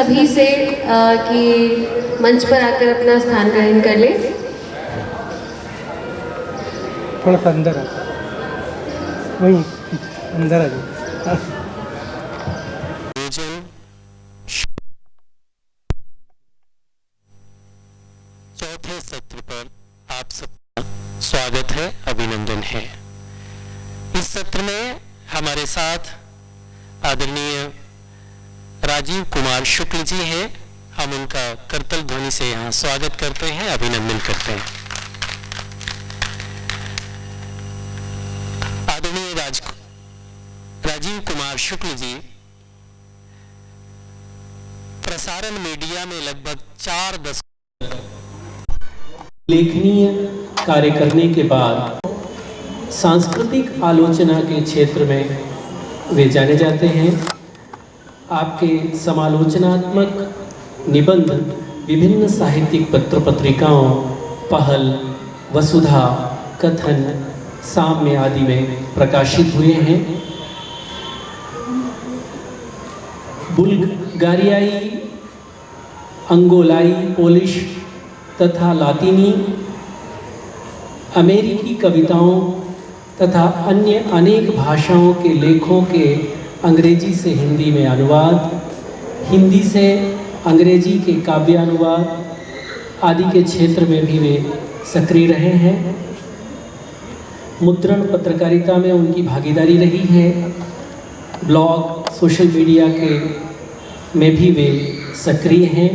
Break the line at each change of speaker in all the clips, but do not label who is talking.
सभी से कि मंच पर आकर अपना स्थान ग्रहण कर लें।
थोड़ा सा अंदर आ, वहीं अंदर आ जाओ।
चौथे सत्र पर आप सबका स्वागत है, अभिनंदन है। इस सत्र में हमारे साथ आदरणीय राजीव कुमार शुक्ल जी हैं। हम उनका करतल ध्वनि से यहाँ स्वागत करते हैं, अभिनंदन करते हैं। आदरणीय राजीव कुमार शुक्ल जी प्रसारण मीडिया में लगभग 4 दशक
उल्लेखनीय कार्य करने के बाद सांस्कृतिक आलोचना के क्षेत्र में वे जाने जाते हैं। आपके समालोचनात्मक निबंध विभिन्न साहित्यिक पत्र पत्रिकाओं, पहल, वसुधा, कथन, साम्य आदि में प्रकाशित हुए हैं। बुल्गारियाई, अंगोलाई, पोलिश तथा लातीनी, अमेरिकी कविताओं तथा अन्य अनेक भाषाओं के लेखों के अंग्रेजी से हिंदी में अनुवाद, हिंदी से अंग्रेजी के काव्यानुवाद आदि के क्षेत्र में भी वे सक्रिय रहे हैं। मुद्रण पत्रकारिता में उनकी भागीदारी रही है। ब्लॉग, सोशल मीडिया के में भी वे सक्रिय हैं।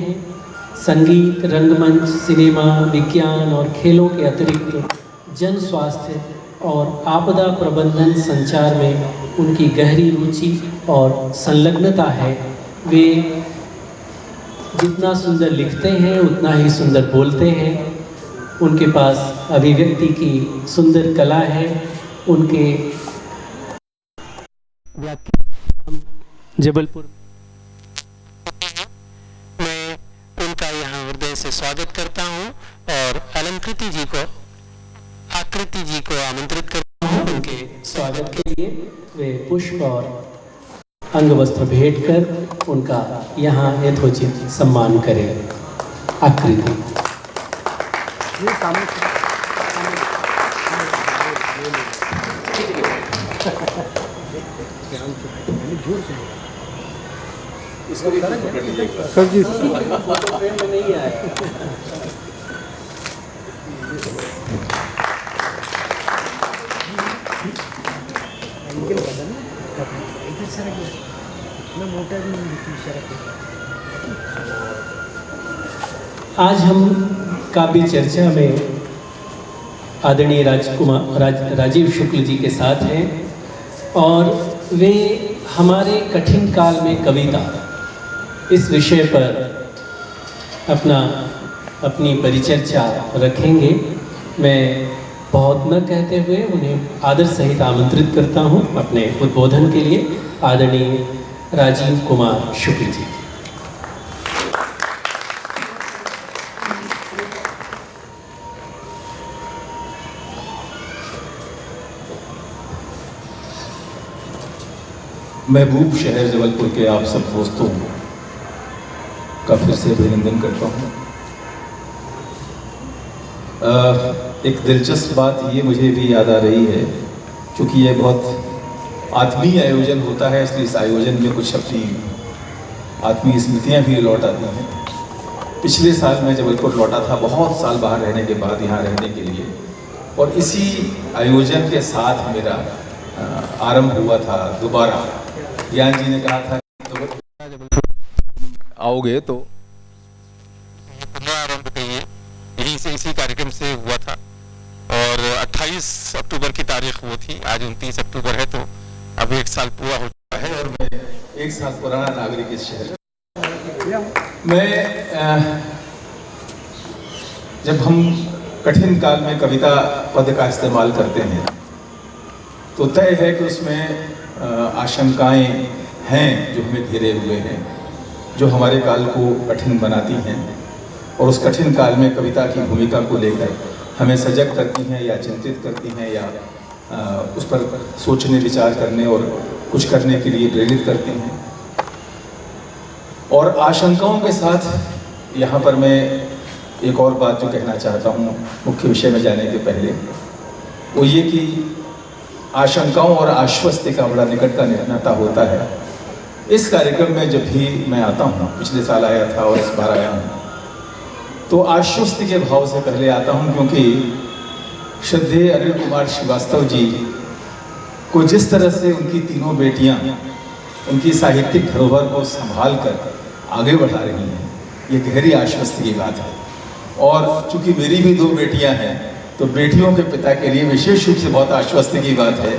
संगीत, रंगमंच, सिनेमा, विज्ञान और खेलों के अतिरिक्त जन स्वास्थ्य और आपदा प्रबंधन संचार में उनकी गहरी रुचि और संलग्नता है। वे जितना सुंदर लिखते हैं उतना ही सुंदर बोलते हैं। उनके पास अभिव्यक्ति की सुंदर कला है। उनके व्याख्यान जबलपुर
मैं उनका यहाँ हृदय से स्वागत करता हूँ और आकृति जी को आमंत्रित करता हूँ।
उनके स्वागत के लिए वे पुष्प और अंग वस्त्र भेंट कर उनका यहाँ यथोचित सम्मान करें। आकृति
सर जी
फोटो फ्रेम में नहीं आए। आज हम काव्य चर्चा में आदरणीय राजीव शुक्ल जी के साथ हैं और वे हमारे कठिन काल में कविता इस विषय पर अपनी परिचर्चा रखेंगे। मैं बहुत न कहते हुए उन्हें आदर सहित आमंत्रित करता हूं अपने उद्बोधन के लिए। आदरणीय राजीव कुमार शुक्ल जी।
महबूब शहर जबलपुर के आप सब दोस्तों का फिर से अभिनंदन करता हूँ। एक दिलचस्प बात ये मुझे भी याद आ रही है, क्योंकि ये बहुत आत्मीय आयोजन होता है, इसलिए इस आयोजन में कुछ अपनी आत्मीय स्मृतियाँ भी लौट आती हैं। पिछले साल मैं जबलपुर लौटा था, बहुत साल बाहर रहने के बाद यहाँ रहने के लिए, और इसी आयोजन के साथ मेरा आरंभ हुआ था दोबारा। ज्ञान जी ने कहा था आओगे तो
पुनरारंभ कहिए, यहीं से इसी कार्यक्रम से हुआ था और 28 अक्टूबर की तारीख वो थी। आज 29 अक्टूबर है, तो अब 1 साल पूरा हो चुका है और
मैं 1 साल पुराना नागरिक इस शहर। मैं जब हम कठिन काल में कविता पद का इस्तेमाल करते हैं तो तय है कि उसमें आशंकाएं हैं जो हमें घेरे हुए हैं, जो हमारे काल को कठिन बनाती हैं और उस कठिन काल में कविता की भूमिका को लेकर हमें सजग करती हैं या चिंतित करती हैं या उस पर सोचने विचार करने और कुछ करने के लिए प्रेरित करती हैं। और आशंकाओं के साथ यहाँ पर मैं एक और बात जो कहना चाहता हूँ मुख्य विषय में जाने के पहले, वो ये कि आशंकाओं और आश्वस्ति का बड़ा निकट का नाता होता है। इस कार्यक्रम में जब भी मैं आता हूँ, पिछले साल आया था और इस बार आया हूँ, तो आश्वस्ति के भाव से पहले आता हूँ, क्योंकि श्रद्धेय अनिल कुमार श्रीवास्तव जी को जिस तरह से उनकी तीनों बेटियाँ उनकी साहित्यिक धरोहर को संभाल कर आगे बढ़ा रही हैं, ये गहरी आश्वस्ति की बात है। और चूंकि मेरी भी 2 बेटियां हैं, तो बेटियों के पिता के लिए विशेष रूप से बहुत आश्वस्ति की बात है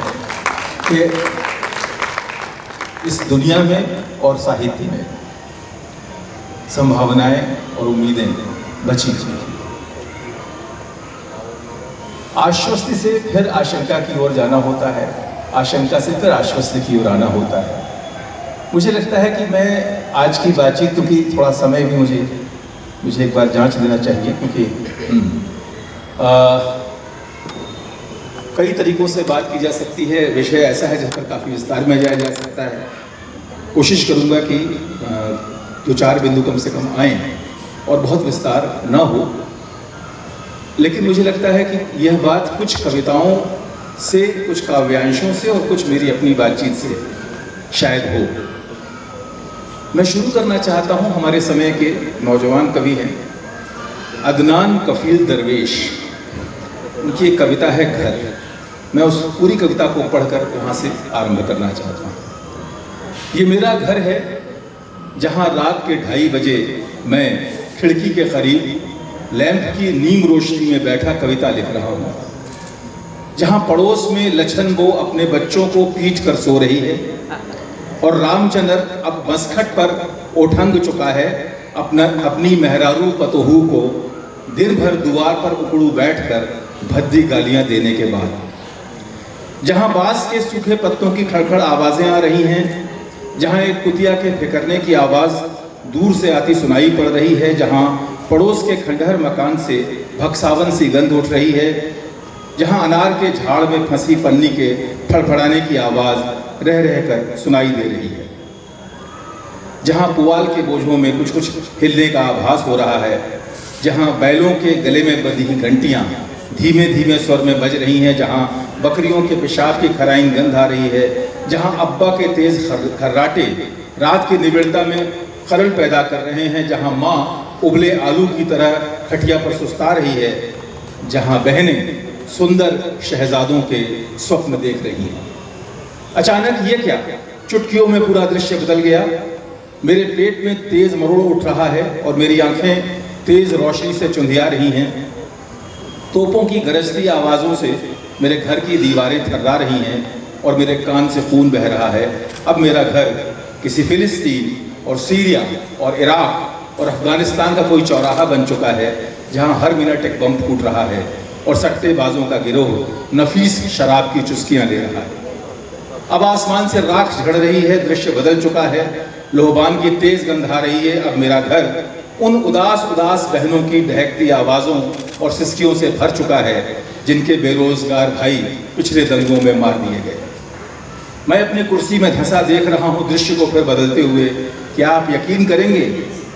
कि इस दुनिया में और साहित्य में संभावनाएं और उम्मीदें बची हुई हैं। आश्वस्ति से फिर आशंका की ओर जाना होता है, आशंका से फिर आश्वस्ति की ओर आना होता है। मुझे लगता है कि मैं आज की बातचीत, क्योंकि थोड़ा समय भी मुझे एक बार जांच लेना चाहिए, क्योंकि कई तरीकों से बात की जा सकती है। विषय ऐसा है जिस पर काफ़ी विस्तार में जाया जा सकता है। कोशिश करूंगा कि 2-4 बिंदु कम से कम आए और बहुत विस्तार ना हो, लेकिन मुझे लगता है कि यह बात कुछ कविताओं से, कुछ काव्यांशों से और कुछ मेरी अपनी बातचीत से शायद हो। मैं शुरू करना चाहता हूं, हमारे समय के नौजवान कवि हैं अदनान कफील दरवेश, उनकी एक कविता है घर। मैं उस पूरी कविता को पढ़कर वहां से आरंभ करना चाहता हूं। ये मेरा घर है जहां रात के 2:30 बजे मैं खिड़की के करीब लैंप की नीम रोशनी में बैठा कविता लिख रहा हूं, जहां पड़ोस में लछन बो अपने बच्चों को पीट कर सो रही है और रामचंद्र अब मसखट पर ओठंग चुका है अपनी मेहरारू पतोहू को दिन भर द्वार पर उकड़ू बैठकर भद्दी गालियां देने के बाद, जहां बांस के सूखे पत्तों की खड़खड़ आवाजें आ रही हैं, जहां एक कुतिया के फिकरने की आवाज दूर से आती सुनाई पड़ रही है, जहां पड़ोस के खंडहर मकान से भक्सावन सी गंध उठ रही है, जहां अनार के झाड़ में फंसी पन्नी के फड़फड़ाने की आवाज रह रहकर सुनाई दे रही है, जहां पुआल के बोझों में कुछ कुछ हिलने का आभास हो रहा है, जहां बैलों के गले में बंधी घंटियां धीमे धीमे स्वर में बज रही हैं, जहां बकरियों के पेशाब की खराइन गंध आ रही है, जहां अब्बा के तेज खर्राटे रात की निबिड़ता में खलल पैदा कर रहे हैं, जहां माँ उबले आलू की तरह खटिया पर सुस्ता रही है, जहां बहनें सुंदर शहजादों के स्वप्न देख रही हैं। अचानक ये क्या, चुटकियों में पूरा दृश्य बदल गया। मेरे पेट में तेज मरोड़ उठ रहा है और मेरी आंखें तेज रोशनी से चुंधिया रही हैं। तोपों की गरजती आवाज़ों से मेरे घर की दीवारें थर्रा रही हैं और मेरे कान से खून बह रहा है। अब मेरा घर किसी फिलिस्तीन और सीरिया और इराक और अफगानिस्तान का कोई चौराहा बन चुका है, जहां हर मिनट एक बम फूट रहा है और सट्टेबाजों का गिरोह नफीस शराब की चुस्कियां ले रहा है। अब आसमान से राख झड़ रही है, दृश्य बदल चुका है, लोहबान की तेज गंध आ रही है। अब मेरा घर उन उदास उदास बहनों की दहकती आवाज़ों और सिसकियों से भर चुका है, जिनके बेरोजगार भाई पिछले दंगों में मार दिए गए। मैं अपनी कुर्सी में धंसा देख रहा हूँ दृश्य को फिर बदलते हुए। क्या आप यकीन करेंगे,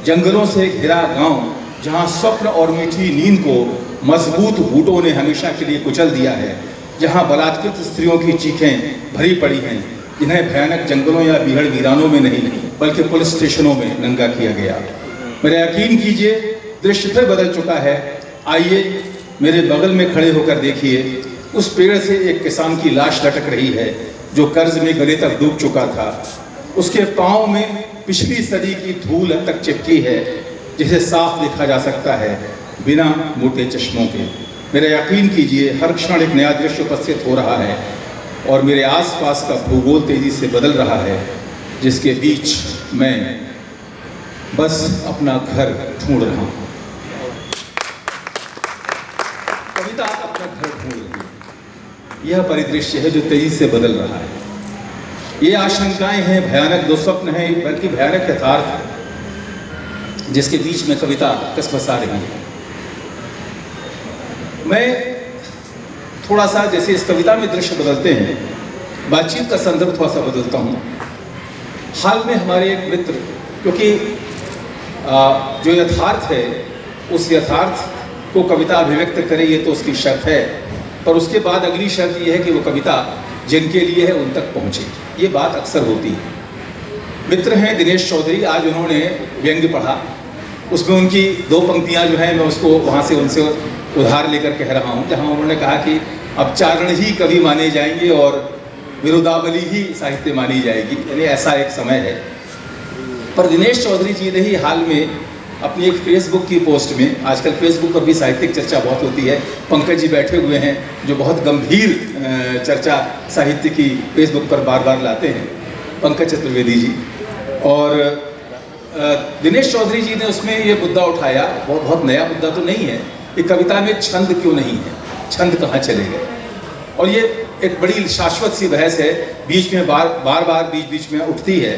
जंगलों से घिरा गांव, जहाँ स्वप्न और मीठी नींद को मजबूत बूटों ने हमेशा के लिए कुचल दिया है, जहाँ बलात्कृत स्त्रियों की चीखें भरी पड़ी हैं, जिन्हें भयानक जंगलों या बिहड़ वीरानों में नहीं बल्कि पुलिस स्टेशनों में नंगा किया गया। मेरा यकीन कीजिए, दृश्य फिर बदल चुका है। आइए मेरे बगल में खड़े होकर देखिए, उस पेड़ से एक किसान की लाश लटक रही है जो कर्ज में गले तक डूब चुका था। उसके पाँव में पिछली सदी की धूल अब तक चिपकी है, जिसे साफ देखा जा सकता है बिना मोटे चश्मों के। मेरा यकीन कीजिए, हर क्षण एक नया दृश्य उपस्थित हो रहा है और मेरे आसपास का भूगोल तेजी से बदल रहा है, जिसके बीच मैं बस अपना घर ढूंढ रहा हूँ। कविता अपना घर ढूंढ रही है। यह परिदृश्य है जो तेजी से बदल रहा है। ये आशंकाएं हैं, भयानक दुस्वप्न हैं, बल्कि भयानक यथार्थ, जिसके बीच में कविता कसमसा रही है। मैं थोड़ा सा, जैसे इस कविता में दृश्य बदलते हैं, बातचीत का संदर्भ थोड़ा सा बदलता हूँ। हाल में हमारे एक मित्र क्योंकि जो यथार्थ है उस यथार्थ को कविता अभिव्यक्त करे, ये तो उसकी शर्त है, पर उसके बाद अगली शर्त ये है कि वो कविता जिनके लिए है उन तक पहुँचे। ये बात अक्सर होती है। मित्र हैं दिनेश चौधरी, आज उन्होंने व्यंग्य पढ़ा, उसमें उनकी 2 पंक्तियाँ जो हैं मैं उसको वहाँ से उनसे उधार लेकर कह रहा हूँ, जहाँ उन्होंने कहा कि अब चारण ही कवि माने जाएंगे और विरुदावली ही साहित्य मानी जाएगी, यानी ऐसा एक समय है। पर दिनेश चौधरी जी ने ही हाल में अपनी एक फेसबुक की पोस्ट में, आजकल फेसबुक पर भी साहित्यिक चर्चा बहुत होती है, पंकज जी बैठे हुए हैं जो बहुत गंभीर चर्चा साहित्य की फेसबुक पर बार बार लाते हैं, पंकज चतुर्वेदी जी, और दिनेश चौधरी जी ने उसमें ये मुद्दा उठाया, बहुत नया मुद्दा तो नहीं है, कि कविता में छंद क्यों नहीं है, छंद कहाँ चले गए। और ये एक बड़ी शाश्वत सी बहस है, बीच में बार बार बीच में उठती है,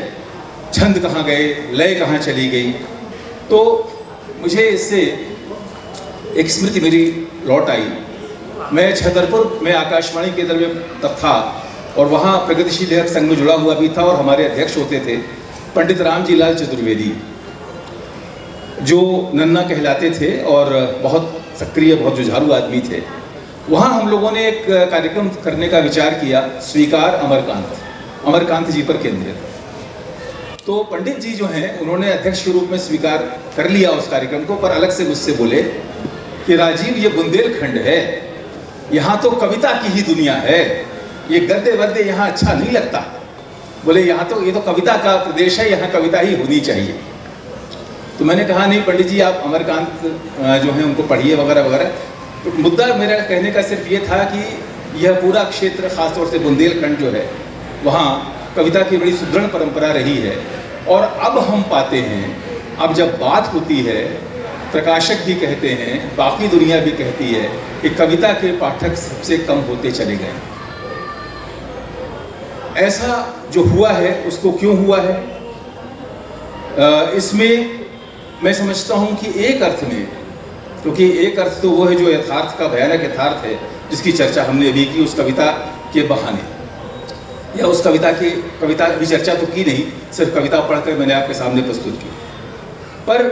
छंद कहाँ गए, लय कहाँ चली गई। तो मुझे इससे एक स्मृति मेरी लौट आई। मैं छतरपुर में आकाशवाणी केंद्र में तब था और वहाँ प्रगतिशील लेखक संघ में जुड़ा हुआ भी था, और हमारे अध्यक्ष होते थे पंडित रामजी लाल चतुर्वेदी, जो नन्ना कहलाते थे और बहुत सक्रिय, बहुत जुझारू आदमी थे। वहाँ हम लोगों ने एक कार्यक्रम करने का विचार किया, स्वीकार अमरकांत जी पर केंद्रित। तो पंडित जी जो हैं उन्होंने अध्यक्ष के रूप में स्वीकार कर लिया उस कार्यक्रम को, पर अलग से मुझसे बोले कि राजीव, ये बुंदेलखंड है, यहाँ तो कविता की ही दुनिया है, ये गद्य वद्य यहाँ अच्छा नहीं लगता। बोले यहाँ तो ये तो कविता का प्रदेश है, यहाँ कविता ही होनी चाहिए। तो मैंने कहा नहीं पंडित जी, आप अमरकांत जो हैं उनको पढ़िए वगैरह वगैरह। तो मुद्दा मेरा कहने का सिर्फ ये था कि यह पूरा क्षेत्र, खासतौर से बुंदेलखंड जो है, वहाँ कविता की बड़ी सुदृढ़ परंपरा रही है। और अब हम पाते हैं, अब जब बात होती है, प्रकाशक भी कहते हैं, बाकी दुनिया भी कहती है कि कविता के पाठक सबसे कम होते चले गए। ऐसा जो हुआ है उसको क्यों हुआ है, इसमें मैं समझता हूँ कि एक अर्थ में, क्योंकि एक अर्थ तो वो है जो यथार्थ का भयानक यथार्थ है, जिसकी चर्चा हमने अभी की उस कविता के बहाने, या उस कविता की चर्चा तो की नहीं, सिर्फ कविता पढ़कर मैंने आपके सामने प्रस्तुत की। पर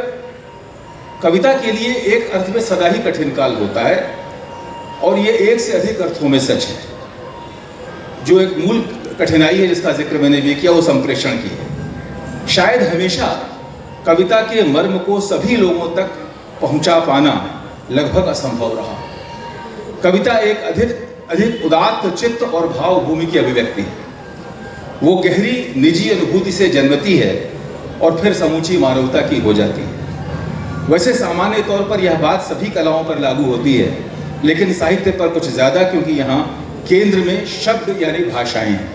कविता के लिए एक अर्थ में सदा ही कठिन काल होता है, और ये एक से अधिक अर्थों में सच है। जो एक मूल कठिनाई है जिसका जिक्र मैंने भी किया, वो संप्रेषण की है। शायद हमेशा कविता के मर्म को सभी लोगों तक पहुंचा पाना लगभग असंभव रहा। कविता एक अधिक उदात्त चित्त और भावभूमि की अभिव्यक्ति है। वो गहरी निजी अनुभूति से जन्मती है और फिर समूची मानवता की हो जाती है। वैसे सामान्य तौर पर यह बात सभी कलाओं पर लागू होती है, लेकिन साहित्य पर कुछ ज़्यादा, क्योंकि यहाँ केंद्र में शब्द यानी भाषाएं हैं।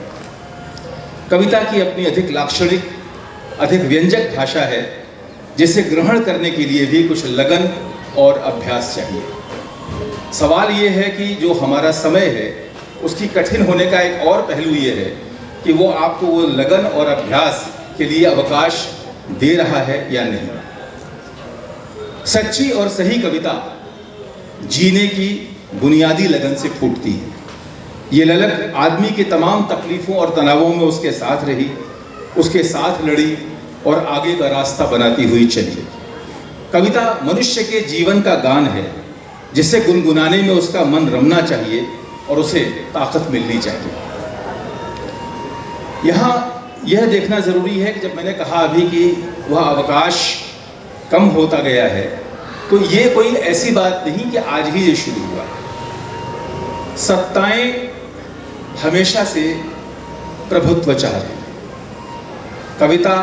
कविता की अपनी अधिक लाक्षणिक, अधिक व्यंजक भाषा है, जिसे ग्रहण करने के लिए भी कुछ लगन और अभ्यास चाहिए। सवाल ये है कि जो हमारा समय है उसकी कठिन होने का एक और पहलू ये है कि वो आपको वो लगन और अभ्यास के लिए अवकाश दे रहा है या नहीं। सच्ची और सही कविता जीने की बुनियादी लगन से फूटती है। ये ललक आदमी के तमाम तकलीफ़ों और तनावों में उसके साथ रही, उसके साथ लड़ी और आगे का रास्ता बनाती हुई चली। कविता मनुष्य के जीवन का गान है, जिसे गुनगुनाने में उसका मन रमना चाहिए और उसे ताकत मिलनी चाहिए। यहाँ यह देखना ज़रूरी है कि जब मैंने कहा अभी कि वह अवकाश कम होता गया है, तो ये कोई ऐसी बात नहीं कि आज ही ये शुरू हुआ। सत्ताएं हमेशा से प्रभुत्व चाहती, कविता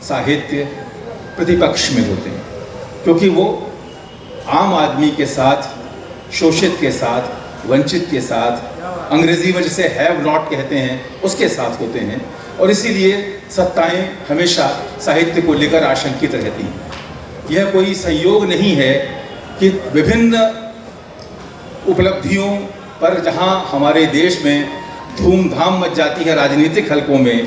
साहित्य प्रतिपक्ष में होते हैं, क्योंकि वो आम आदमी के साथ, शोषित के साथ, वंचित के साथ, अंग्रेजी में जिसे हैव नॉट कहते हैं उसके साथ होते हैं, और इसीलिए सत्ताएं हमेशा साहित्य को लेकर आशंकित रहती हैं। यह कोई संयोग नहीं है कि विभिन्न उपलब्धियों पर जहां हमारे देश में धूमधाम मच जाती है, राजनीतिक हलकों में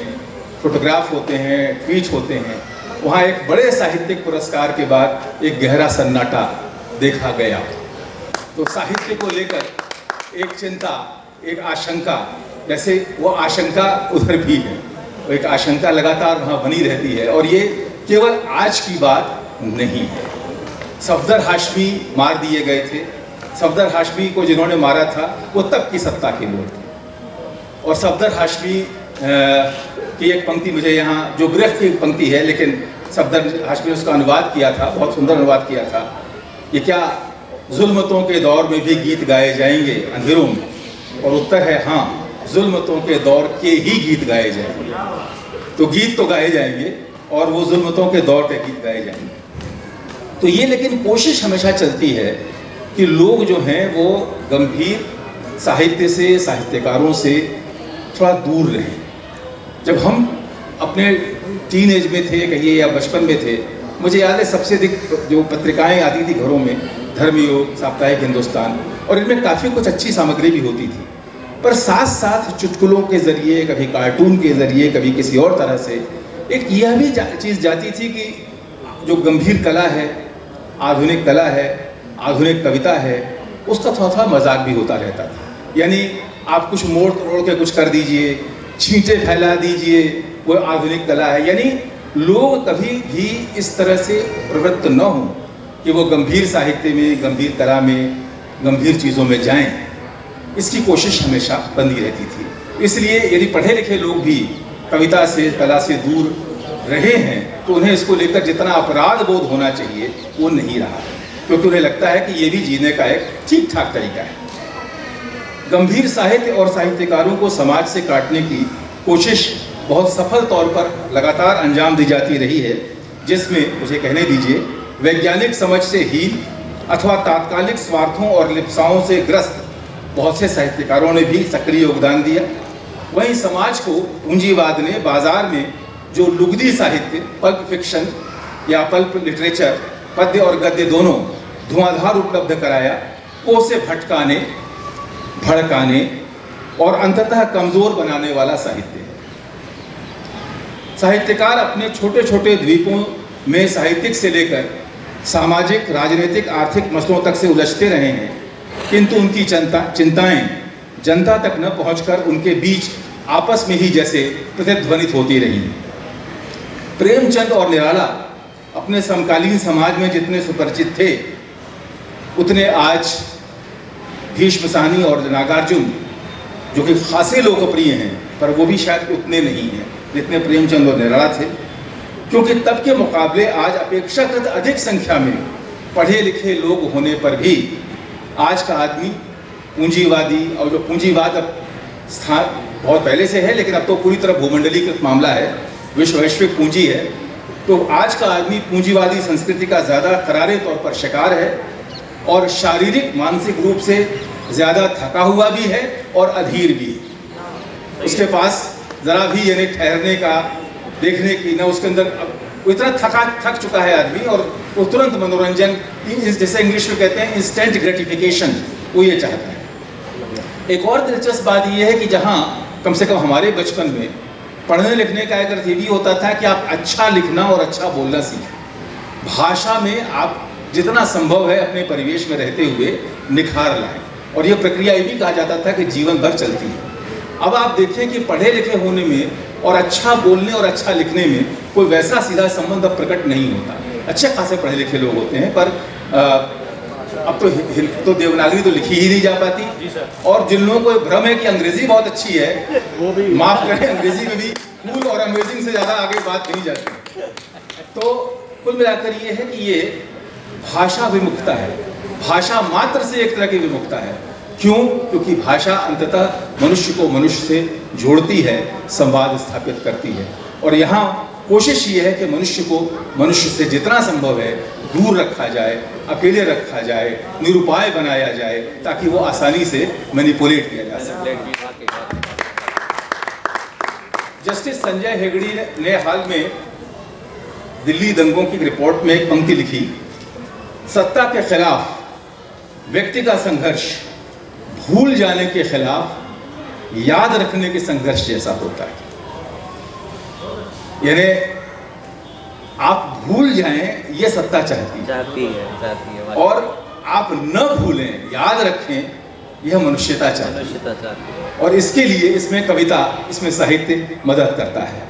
फोटोग्राफ होते हैं, ट्वीट होते हैं, वहाँ एक बड़े साहित्यिक पुरस्कार के बाद एक गहरा सन्नाटा देखा गया। तो साहित्य को लेकर एक चिंता, एक आशंका, जैसे वो आशंका उधर भी है, एक आशंका लगातार वहाँ बनी रहती है। और ये केवल आज की बात नहीं है। सफदर हाशमी मार दिए गए थे। सफदर हाशमी को जिन्होंने मारा था वो तब की सत्ता के लोग थे। और सफदर हाशमी की एक पंक्ति मुझे यहाँ, जो ग्रह की पंक्ति है, लेकिन सफदर हाशमी ने उसका अनुवाद किया था, बहुत सुंदर अनुवाद किया था। ये क्या जुल्मतों के दौर में भी गीत गाए जाएंगे अंधेरों में? और उत्तर है हाँ, जुल्मतों के दौर के ही गीत गाए जाएंगे। तो गीत तो गाए जाएंगे और वो जुल्मतों के दौर के गीत गाए जाएंगे। तो ये लेकिन कोशिश हमेशा चलती है कि लोग जो हैं वो गंभीर साहित्य से, साहित्यकारों से थोड़ा दूर रहें। जब हम अपने टीन एज में थे कहिए या बचपन में थे, मुझे याद है सबसे अधिक जो पत्रिकाएं आती थी घरों में, धर्मयोग, साप्ताहिक हिंदुस्तान, और इनमें काफ़ी कुछ अच्छी सामग्री भी होती थी। पर साथ साथ चुटकुलों के ज़रिए, कभी कार्टून के ज़रिए, कभी किसी और तरह से एक यह भी चीज़ जाती थी कि जो गंभीर कला है, आधुनिक कला है, आधुनिक कविता है, उसका थोड़ा थोड़ा मजाक भी होता रहता था। यानी आप कुछ मोड़ तोड़ के कुछ कर दीजिए, छींटे फैला दीजिए, वो आधुनिक कला है। यानी लोग कभी भी इस तरह से प्रवृत्त न हों कि वो गंभीर साहित्य में, गंभीर कला में, गंभीर चीज़ों में जाएं, इसकी कोशिश हमेशा बंदी रहती थी। इसलिए यदि पढ़े लिखे लोग भी कविता से, कला से दूर रहे हैं तो उन्हें इसको लेकर जितना अपराध बोध होना चाहिए वो नहीं रहा, क्योंकि उन्हें लगता है कि ये भी जीने का एक ठीक ठाक तरीका है। गंभीर साहित्य और साहित्यकारों को समाज से काटने की कोशिश बहुत सफल तौर पर लगातार अंजाम दी जाती रही है, जिसमें मुझे कहने दीजिए वैज्ञानिक समझ से हीन अथवा तात्कालिक स्वार्थों और लिप्साओं से ग्रस्त बहुत से साहित्यकारों ने भी सक्रिय योगदान दिया। वहीं समाज को पूंजीवाद ने बाजार में जो लुगदी साहित्य, पल्प फिक्शन या पल्प लिटरेचर, पद्य और गद्य दोनों धुआंधार उपलब्ध कराया, वो उसे भटकाने, भड़काने और अंततः कमजोर बनाने वाला साहित्य है। साहित्यकार अपने छोटे छोटे द्वीपों में साहित्यिक से लेकर सामाजिक, राजनीतिक, आर्थिक मसलों तक से उलझते रहे हैं, किंतु उनकी चिंताएं जनता तक न पहुंचकर उनके बीच आपस में ही जैसे प्रतिध्वनित होती रही। प्रेमचंद और निराला अपने समकालीन समाज में जितने सुपरिचित थे, उतने आज भीष्म साहनी और नागार्जुन, जो कि खासे लोकप्रिय हैं, पर वो भी शायद उतने नहीं हैं जितने प्रेमचंद और निराला थे, क्योंकि तब के मुकाबले आज अपेक्षाकृत अधिक संख्या में पढ़े लिखे लोग होने पर भी आज का आदमी पूंजीवादी, और जो पूंजीवाद अब स्थान बहुत पहले से है लेकिन अब तो पूरी तरह भूमंडलीकृत मामला है, वैश्विक पूंजी है, तो आज का आदमी पूंजीवादी संस्कृति का ज़्यादा करारे तौर पर शिकार है और शारीरिक मानसिक रूप से ज़्यादा थका हुआ भी है और अधीर भी। उसके पास ज़रा भी यानी ठहरने का, देखने की, न उसके अंदर वो इतना थक चुका है आदमी, और वो तुरंत मनोरंजन, जैसे इंग्लिश में कहते हैं इंस्टेंट ग्रेटिफिकेशन, वो ये चाहता है। एक और दिलचस्प बात यह है कि जहाँ कम से कम हमारे बचपन में पढ़ने लिखने का एक अर्थ ये भी होता था कि आप अच्छा लिखना और अच्छा बोलना सीखें, भाषा में आप जितना संभव है अपने परिवेश में रहते हुए निखार लाएं, और ये प्रक्रिया ये भी कहा जाता था कि जीवन भर चलती है। अब आप देखें कि पढ़े लिखे होने में और अच्छा बोलने और अच्छा लिखने में कोई वैसा सीधा संबंध अब प्रकट नहीं होता। अच्छे खासे पढ़े लिखे लोग होते हैं, पर अब तो देवनागरी तो लिखी ही नहीं जा पाती, और जिन लोगों को भ्रम है कि अंग्रेजी बहुत अच्छी है, वो भी माफ करें, अंग्रेजी में भी कूल और अमेजिंग से ज़्यादा आगे बात नहीं जाती। तो कुल मिलाकर ये है कि ये भाषा विमुखता है, भाषा मात्र से एक तरह की विमुखता है। क्यों? क्योंकि भाषा अंततः मनुष्य को मनुष्य से जोड़ती है, संवाद स्थापित करती है, और यहाँ कोशिश ये है कि मनुष्य को मनुष्य से जितना संभव है दूर रखा जाए, अकेले रखा जाए, निरुपाय बनाया जाए, ताकि वो आसानी से मैनिपुलेट किया जा सके। जस्टिस संजय हेगड़े ने हाल में दिल्ली दंगों की रिपोर्ट में एक पंक्ति लिखी, सत्ता के खिलाफ व्यक्ति का संघर्ष भूल जाने के खिलाफ याद रखने के संघर्ष जैसा होता है। यानी आप भूल जाएं, ये सत्ता चाहती है, और आप न भूलें, याद रखें, यह मनुष्यता चाहती है। और इसके लिए इसमें कविता, इसमें साहित्य मदद करता है।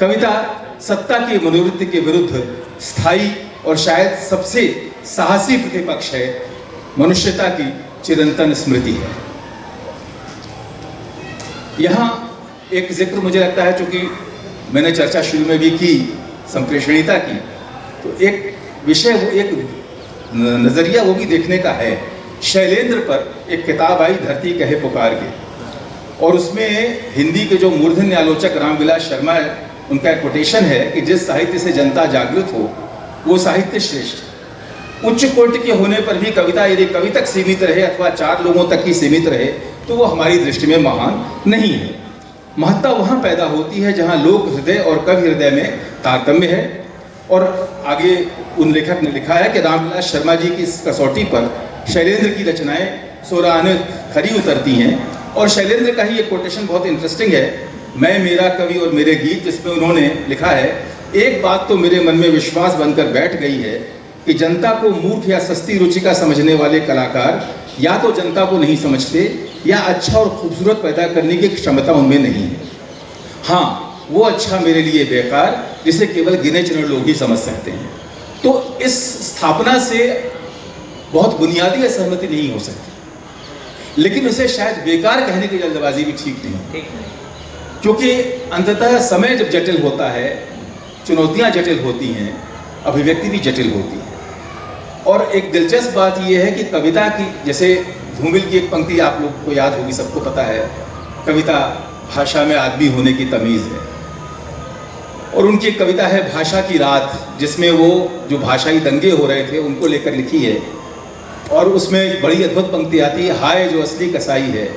कविता सत्ता की मनोवृत्ति के विरुद्ध स्थायी और शायद सबसे साहसी प्रतिपक्ष है, मनुष्यता की चिरंतन स्मृति है। यहाँ एक जिक्र मुझे लगता है, चूंकि मैंने चर्चा शुरू में भी की संप्रेषणीयता की, तो एक विषय, वो एक नजरिया वो भी देखने का है। शैलेंद्र पर एक किताब आई, धरती कहे पुकार के, और उसमें हिंदी के जो मूर्धन्य आलोचक रामविलास शर्मा, उनका कोटेशन है कि जिस साहित्य से जनता जागृत हो वो साहित्य श्रेष्ठ। उच्च कोटि के होने पर भी कविता यदि कवि तक सीमित रहे अथवा 4 लोगों तक ही सीमित रहे तो वो हमारी दृष्टि में महान नहीं है। महत्ता वहाँ पैदा होती है जहाँ लोक हृदय और कवि हृदय में तारतम्य है। और आगे उन लेखक ने लिखा है कि रामविलास शर्मा जी की इस कसौटी पर शैलेंद्र की रचनाएं सोराने खरी उतरती हैं। और शैलेंद्र का ही एक कोटेशन बहुत इंटरेस्टिंग है, मैं मेरा कवि और मेरे गीत, जिसमें उन्होंने लिखा है, एक बात तो मेरे मन में विश्वास बनकर बैठ गई है कि जनता को मूर्ख या सस्ती रुचि का समझने वाले कलाकार या तो जनता को नहीं समझते या अच्छा और खूबसूरत पैदा करने की क्षमता उनमें नहीं है। हाँ, वो अच्छा मेरे लिए बेकार जिसे केवल गिने चुने लोग ही समझ सकते हैं। तो इस स्थापना से बहुत बुनियादी असहमति नहीं हो सकती, लेकिन उसे शायद बेकार कहने की जल्दबाजी भी ठीक नहीं, क्योंकि अंततः समय जब जटिल होता है, चुनौतियां जटिल होती हैं, अभिव्यक्ति भी जटिल होती है। और एक दिलचस्प बात यह है कि कविता की, जैसे धूमिल की एक पंक्ति आप लोग को याद होगी, सबको पता है, कविता भाषा में आदमी होने की तमीज़ है। और उनकी एक कविता है भाषा की रात, जिसमें वो जो भाषाई दंगे हो रहे थे उनको लेकर लिखी है। और उसमें बड़ी अद्भुत पंक्ति आती है, हाय जो असली कसाई है,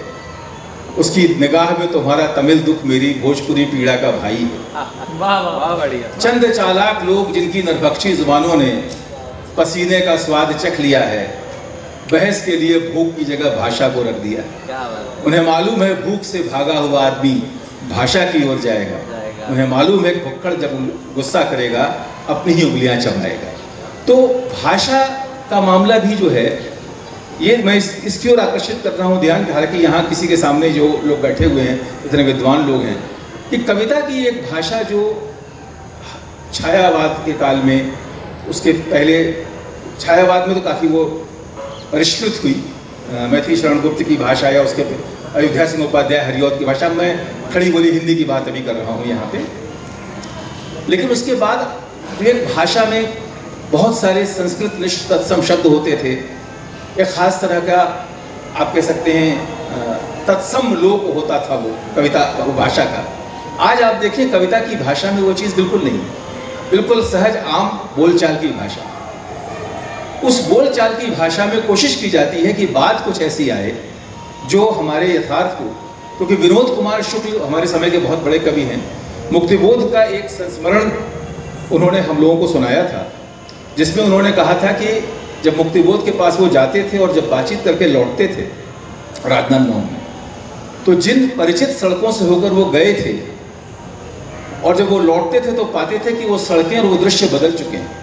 उसकी निगाह में तुम्हारा तमिल दुख मेरी भोजपुरी पीड़ा का भाई है।
वाह वाह वाह, बढ़िया।
चंद चालाक लोग जिनकी नरभक्षी जुबानों ने पसीने का स्वाद चख लिया है, बहस के लिए भूख की जगह भाषा को रख दिया।
क्या बात है।
उन्हें मालूम है भूख से भागा हुआ आदमी भाषा की ओर जाएगा। उन्हें मालूम है भुक्कड़ जब गुस्सा करेगा अपनी ही उंगलियां चबाएगा। तो भाषा का मामला भी जो है, ये मैं इसकी ओर आकर्षित कर रहा हूँ ध्यान, हालांकि यहाँ किसी के सामने जो लोग बैठे हुए हैं, इतने विद्वान लोग हैं, कि कविता की एक भाषा जो छायावाद के काल में, उसके पहले छायावाद में तो काफ़ी वो परिष्कृत हुई, मैथिली शरण गुप्त की भाषा या उसके अयोध्या सिंह उपाध्याय हरिऔध की भाषा, मैं खड़ी बोली हिंदी की बात अभी कर रहा हूँ यहाँ पे। लेकिन उसके बाद एक भाषा में बहुत सारे संस्कृत निष्ठ तत्सम शब्द होते थे, एक खास तरह का आप कह सकते हैं तत्सम लोक होता था वो कविता, वो भाषा का। आज आप देखिए कविता की भाषा में वो चीज़ बिल्कुल नहीं है, बिल्कुल सहज आम बोलचाल की भाषा। उस बोलचाल की भाषा में कोशिश की जाती है कि बात कुछ ऐसी आए जो हमारे यथार्थ को, क्योंकि विनोद कुमार शुक्ल हमारे समय के बहुत बड़े कवि हैं, मुक्तिबोध का एक संस्मरण उन्होंने हम लोगों को सुनाया था, जिसमें उन्होंने कहा था कि जब मुक्तिबोध के पास वो जाते थे और जब बातचीत करके लौटते थे राजनांदगांव में, तो जिन परिचित सड़कों से होकर वो गए थे और जब वो लौटते थे तो पाते थे कि वो सड़कें और वो दृश्य बदल चुके हैं।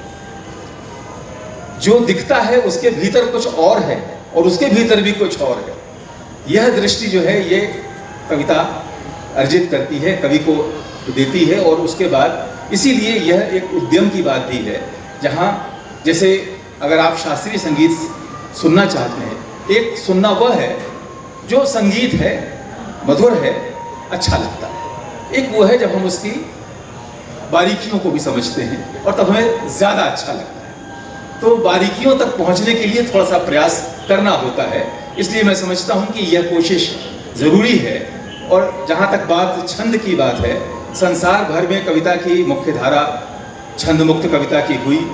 जो दिखता है उसके भीतर कुछ और है और उसके भीतर भी कुछ और है। यह दृष्टि जो है ये कविता अर्जित करती है, कवि को देती है। और उसके बाद इसीलिए यह एक उद्यम की बात भी है, जहाँ जैसे अगर आप शास्त्रीय संगीत सुनना चाहते हैं, एक सुनना वह है जो संगीत है, मधुर है, अच्छा लगता है। एक वो है जब हम उसकी बारीकियों को भी समझते हैं और तब हमें ज़्यादा अच्छा लगता है। तो बारीकियों तक पहुंचने के लिए थोड़ा सा प्रयास करना होता है। इसलिए मैं समझता हूं कि यह कोशिश ज़रूरी है। और जहां तक बात छंद की बात है, संसार भर में कविता की मुख्य धारा छंद मुक्त कविता की हुई।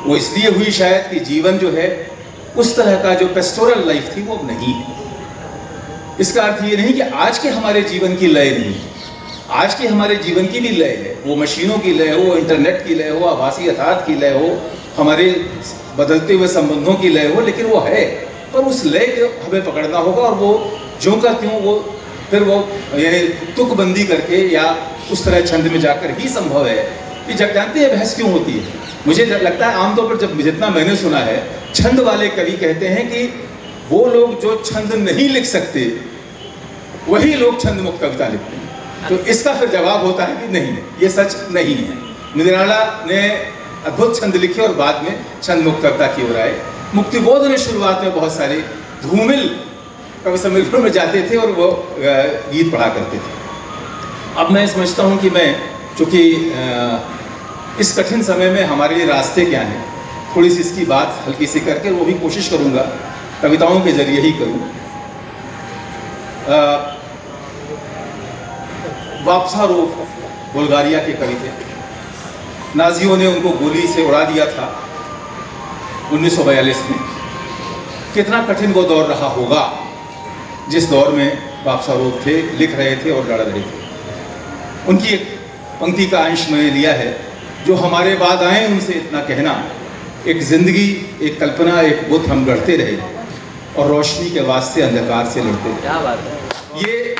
वो इसलिए हुई शायद कि जीवन जो है उस तरह का जो पेस्टोरल लाइफ थी वो अब नहीं है। इसका अर्थ ये नहीं कि आज के हमारे जीवन की लय नहीं है, आज के हमारे जीवन की भी लय है। वो मशीनों की लय हो, इंटरनेट की लय हो, आभासी यथार्थ की लय हो, हमारे बदलते हुए संबंधों की लय हो, लेकिन वो है। पर उस लय को हमें पकड़ना होगा और वो ज्यों का त्यों वो फिर वो यानी तुकबंदी करके या उस तरह छंद में जाकर ही संभव है। कि जब जानते हैं बहस क्यों होती है, मुझे लगता है आमतौर पर जब जितना मैंने सुना है, छंद वाले कवि कहते हैं कि वो लोग जो छंद नहीं लिख सकते वही लोग छंद मुक्त कविता लिखते हैं। तो इसका फिर जवाब होता है कि नहीं, ये सच नहीं है। निराला ने अद्भुत छंद लिखे और बाद में छंद मुक्तकता की ओर आए। मुक्तिबोध ने शुरुआत में बहुत सारे धूमिल कवि सम्मेलनों में जाते थे और वो गीत पढ़ा करते थे। अब मैं समझता हूँ कि मैं चूँकि इस कठिन समय में हमारे लिए रास्ते क्या हैं, थोड़ी सी इसकी बात हल्की सी करके वो भी कोशिश करूँगा कविताओं के जरिए ही करूँ। वापसारोव बुल्गारिया के कवि थे। नाजियों ने उनको गोली से उड़ा दिया था 1942 में। कितना कठिन वो दौर रहा होगा जिस दौर में वापसारोव थे, लिख रहे थे और लड़ रहे थे। उनकी एक पंक्ति का अंश मैंने लिया है, जो हमारे बाद आए उनसे इतना कहना, एक जिंदगी, एक कल्पना, एक बुत हम गढ़ते रहे और रोशनी के वास्ते अंधकार से लड़ते रहे।
क्या बात है।
ये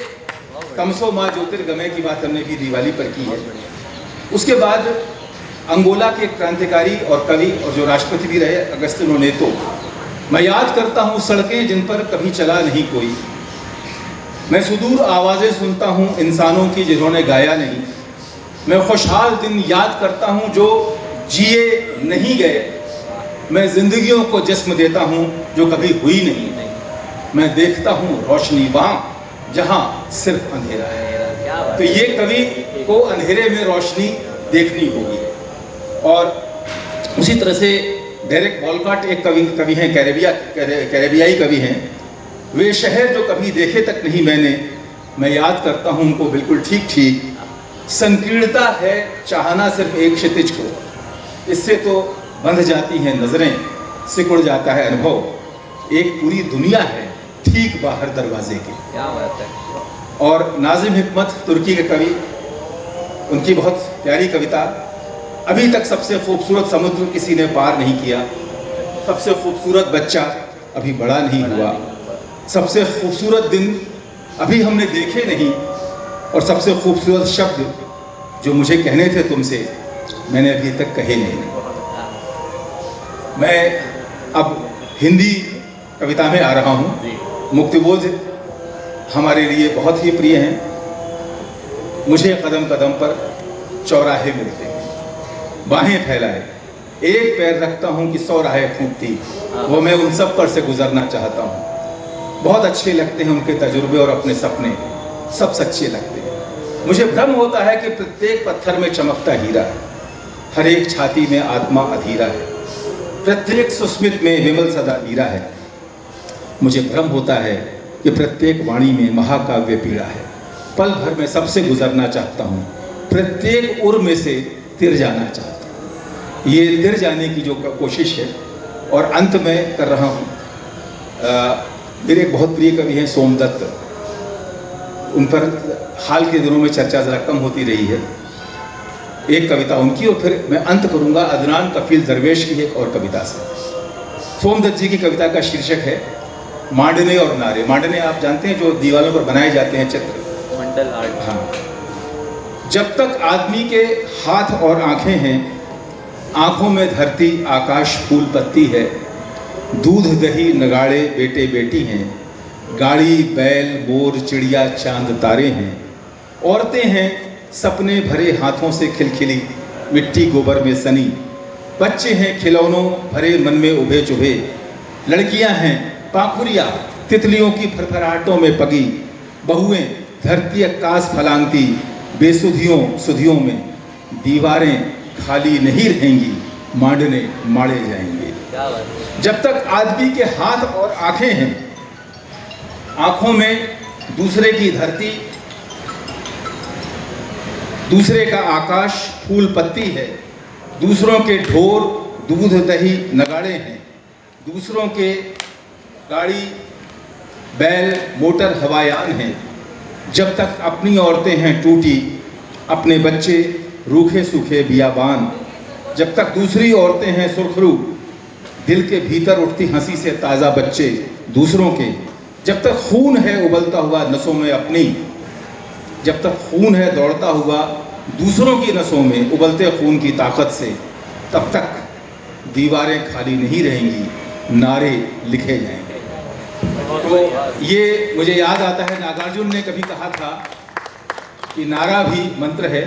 तमसो माँ ज्योतिर्गमय की बात हमने भी दिवाली पर की है। उसके बाद अंगोला के क्रांतिकारी और कवि और जो राष्ट्रपति भी रहे अगस्तिनो नेतो, मैं याद करता हूँ सड़कें जिन पर कभी चला नहीं कोई, मैं सुदूर आवाज़ें सुनता हूँ इंसानों की जिन्होंने गाया नहीं, मैं खुशहाल दिन याद करता हूँ जो जिए नहीं गए, मैं जिंदगियों को जिस्म देता हूँ जो कभी हुई नहीं, मैं देखता हूँ रोशनी वहाँ जहाँ सिर्फ अंधेरा है। तो ये कवि को अंधेरे में रोशनी देखनी होगी। और उसी तरह से डेरेक वॉलकॉट एक कवि हैं, कैरेबियाई कवि हैं। वे शहर जो कभी देखे तक नहीं मैंने, मैं याद करता हूँ उनको बिल्कुल ठीक ठीक, संकीर्णता है चाहना सिर्फ एक क्षितिज को, इससे तो बंध जाती हैं नजरें, सिकुड़ जाता है अनुभव, एक पूरी दुनिया है ठीक बाहर दरवाजे के।
क्या बात है।
और नाजिम हिकमत तुर्की के कवि, उनकी बहुत प्यारी कविता, अभी तक सबसे खूबसूरत समुद्र किसी ने पार नहीं किया, सबसे खूबसूरत बच्चा अभी बड़ा नहीं हुआ, सबसे खूबसूरत दिन अभी हमने देखे नहीं, और सबसे खूबसूरत शब्द जो मुझे कहने थे तुमसे मैंने अभी तक कहे नहीं। मैं अब हिंदी कविता में आ रहा हूँ। मुक्तिबोध हमारे लिए बहुत ही प्रिय हैं। मुझे कदम कदम पर चौराहे मिलते हैं, बाहें फैलाए एक पैर रखता हूँ कि 100 राहें फूटती, वो मैं उन सब पर से गुजरना चाहता हूँ। बहुत अच्छे लगते हैं उनके तजुर्बे और अपने सपने, सब सच्चे लगते हैं। मुझे भ्रम होता है कि प्रत्येक पत्थर में चमकता हीरा है, हर एक छाती में आत्मा अधीरा है, प्रत्येक सुस्मित में विमल सदा हीरा है। मुझे भ्रम होता है कि प्रत्येक वाणी में महाकाव्य पीड़ा है, पल भर में सबसे गुजरना चाहता हूँ, प्रत्येक उर में से तिर जाना चाहता हूँ। ये तिर जाने की जो कोशिश है। और अंत में कर रहा हूँ, मेरे एक बहुत प्रिय कवि हैं सोमदत्त, उन पर हाल के दिनों में चर्चा ज़रा कम होती रही है। एक कविता उनकी, और फिर मैं अंत करूँगा अदनान कफील दरवेश की एक और कविता से। सोमदत्त जी की कविता का शीर्षक है मांडने और नारे। मांडने आप जानते हैं, जो दीवारों पर बनाए जाते हैं चित्र,
मंडल आर्ट।
हाँ। जब तक आदमी के हाथ और आंखें हैं, आंखों में धरती आकाश फूल पत्ती है, दूध दही नगाड़े बेटे बेटी हैं, गाड़ी बैल मोर चिड़िया चांद तारे हैं, औरतें हैं सपने भरे हाथों से खिलखिली मिट्टी गोबर में सनी, बच्चे हैं खिलौनों भरे मन में उभे चुभे, लड़कियां हैं पाखुरिया तितलियों की फरफराहटों में पगी, बहुएं धरती आकाश फलांगती बेसुधियों सुधियों में, दीवारें खाली नहीं रहेंगी मांडने मारे जाएंगे।
क्या बात है।
जब तक आदमी के हाथ और आंखें हैं, आंखों में दूसरे की धरती, दूसरे का आकाश फूल पत्ती है, दूसरों के ढोर दूध दही नगाड़े हैं, दूसरों के गाड़ी बैल मोटर हवायान हैं, जब तक अपनी औरतें हैं टूटी, अपने बच्चे रूखे सूखे बियाबान, जब तक दूसरी औरतें हैं सुरखरू, दिल के भीतर उठती हंसी से ताज़ा बच्चे दूसरों के, जब तक खून है उबलता हुआ नसों में अपनी, जब तक खून है दौड़ता हुआ दूसरों की नसों में उबलते खून की ताकत से, तब तक दीवारें खाली नहीं रहेंगी, नारे लिखे जाएंगे। तो ये मुझे याद आता है, नागार्जुन ने कभी कहा था कि नारा भी मंत्र है।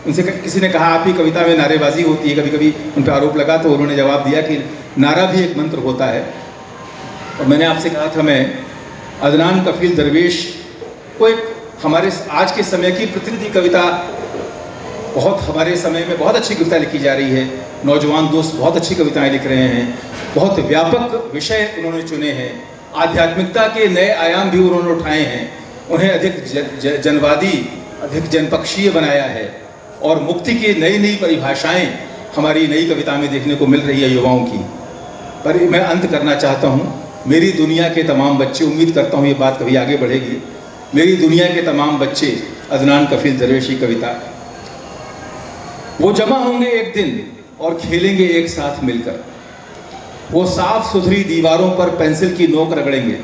उनसे किसी ने कहा आपकी कविता में नारेबाजी होती है, कभी कभी उन पर आरोप लगा, तो उन्होंने जवाब दिया कि नारा भी एक मंत्र होता है। और मैंने आपसे कहा था, मैं अदनान कफील दरवेश को एक हमारे आज के समय की प्रतिनिधि कविता, बहुत हमारे समय में बहुत अच्छी कविता लिखी जा रही है, नौजवान दोस्त बहुत अच्छी कविताएं लिख रहे हैं, बहुत व्यापक विषय उन्होंने चुने हैं, आध्यात्मिकता के नए आयाम भी उन्होंने उठाए हैं, उन्हें अधिक जनवादी, अधिक जनपक्षीय बनाया है और मुक्ति की नई नई परिभाषाएं हमारी नई कविता में देखने को मिल रही है युवाओं की। पर मैं अंत करना चाहता हूँ, मेरी दुनिया के तमाम बच्चे, उम्मीद करता हूँ ये बात कभी आगे बढ़ेगी, मेरी दुनिया के तमाम बच्चे, अदनान कफील दरवेश की कविता, वो जमा होंगे एक दिन और खेलेंगे एक साथ मिलकर। वो साफ सुथरी दीवारों पर पेंसिल की नोक रगड़ेंगे,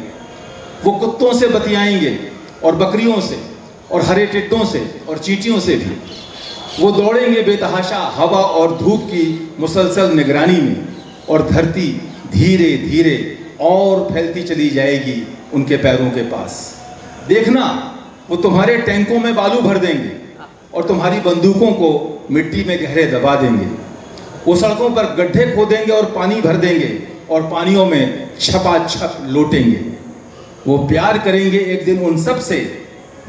वो कुत्तों से बतियाएंगे और बकरियों से और हरे टिड्डों से और चींटियों से भी। वो दौड़ेंगे बेतहाशा हवा और धूप की मुसलसल निगरानी में, और धरती धीरे धीरे और फैलती चली जाएगी उनके पैरों के पास। देखना, वो तुम्हारे टैंकों में बालू भर देंगे और तुम्हारी बंदूकों को मिट्टी में गहरे दबा देंगे। वो सड़कों पर गड्ढे खोदेंगे और पानी भर देंगे और पानियों में छपाछप लोटेंगे। वो प्यार करेंगे एक दिन उन सब से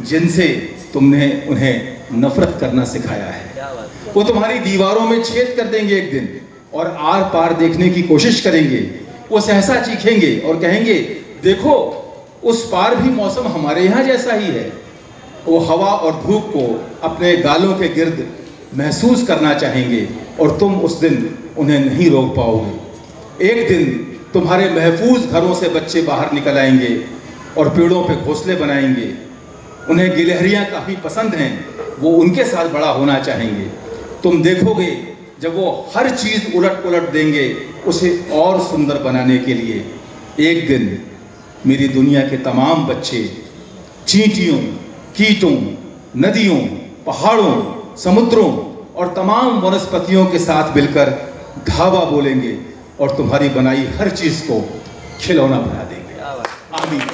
जिनसे तुमने उन्हें नफरत करना सिखाया है। वो तुम्हारी दीवारों में छेद कर देंगे एक दिन और आर पार देखने की कोशिश करेंगे। वो सहसा चीखेंगे और कहेंगे, देखो उस पार भी मौसम हमारे यहाँ जैसा ही है। वो हवा और धूप को अपने गालों के गिर्द महसूस करना चाहेंगे और तुम उस दिन उन्हें नहीं रोक पाओगे। एक दिन तुम्हारे महफूज घरों से बच्चे बाहर निकल आएंगे और पेड़ों पे घोंसले बनाएंगे। उन्हें गिलहरियाँ काफ़ी पसंद हैं, वो उनके साथ बड़ा होना चाहेंगे। तुम देखोगे जब वो हर चीज़ उलट पुलट देंगे उसे और सुंदर बनाने के लिए। एक दिन मेरी दुनिया के तमाम बच्चे चींटियों, कीटों, नदियों, पहाड़ों, समुद्रों और तमाम वनस्पतियों के साथ मिलकर धावा बोलेंगे और तुम्हारी बनाई हर चीज़ को खिलौना बना देंगे। आमीन।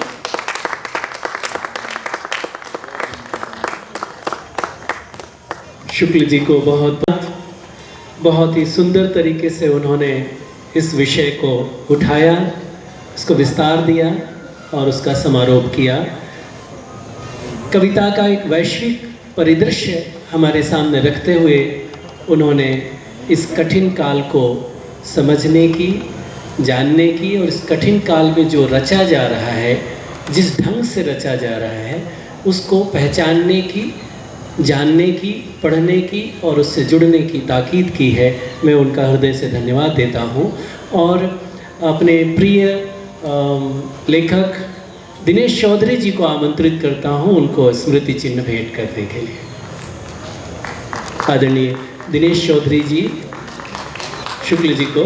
शुक्ल जी को बहुत ही सुंदर तरीके से उन्होंने इस विषय को उठाया, उसको विस्तार दिया और उसका समारोह किया। कविता का एक वैश्विक परिदृश्य हमारे सामने रखते हुए उन्होंने इस कठिन काल को समझने की, जानने की और इस कठिन काल में जो रचा जा रहा है, जिस ढंग से रचा जा रहा है, उसको पहचानने की, जानने की, पढ़ने की और उससे जुड़ने की ताकीद की है। मैं उनका हृदय से धन्यवाद देता हूँ और अपने प्रिय लेखक दिनेश चौधरी जी को आमंत्रित करता हूँ उनको स्मृति चिन्ह भेंट करने के लिए। आदरणीय दिनेश चौधरी जी शुक्ल जी को